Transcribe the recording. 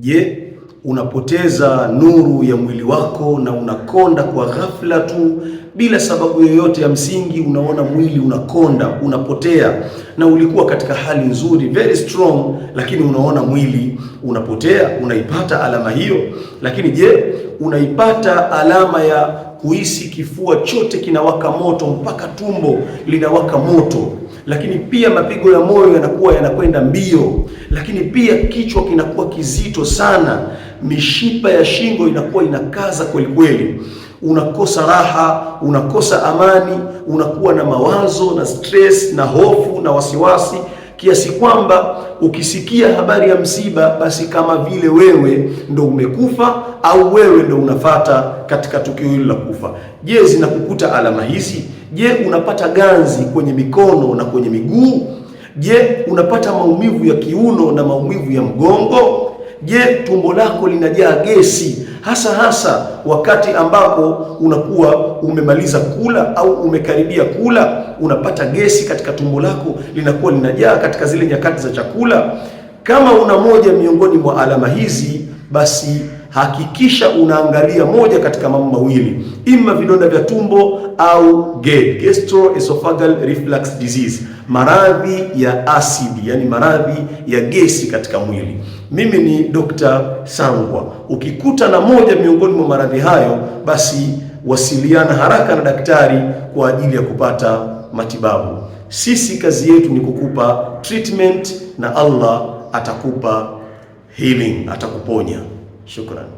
Je, unapoteza nuru ya mwili wako na unakonda kwa ghafla tu bila sababu yoyote ya msingi? Unaona mwili unakonda, unapotea, na ulikuwa katika hali nzuri, very strong, lakini unaona mwili unapotea. Unaipata alama hiyo? Lakini je, unaipata alama ya kuhisi kifua chote kinawaka moto mpaka tumbo linawaka moto, lakini pia mapigo ya moyo yanakwenda mbio, lakini pia kichwa kinakuwa kizito sana, mishipa ya shingo inakuwa inakaza kweli kweli, unakosa raha, unakosa amani, unakuwa na mawazo na stress na hofu na wasiwasi, kiasi kwamba ukisikia habari ya msiba, basi kama vile wewe ndo umekufa au wewe ndo unafata katika tukio hilo la kufa. Je, zinakukuta alama hizi? Je, unapata ganzi kwenye mikono na kwenye miguu? Je, unapata maumivu ya kiuno na maumivu ya mgongo? Je, tumbo lako linajaa gesi, hasa wakati ambapo unakuwa umemaliza kula au umekaribia kula? Unapata gesi katika tumbo lako, linakuwa linajaa katika zile nyakati za chakula. Kama una moja miongoni mwa alama hizi, basi hakikisha unaangalia moja katika mambo mawili, ima vidonda vya tumbo au GERD, gastroesophageal reflux disease, maradhi ya asidi, yani maradhi ya gesi katika mwili. Mimi ni Dr. Sangwa. Ukikuta na moja miongoni mwa maradhi hayo, basi wasiliana haraka na daktari kwa ajili ya kupata matibabu. Sisi kazi yetu ni kukupa treatment na Allah atakupa healing, atakuponya. Shukran.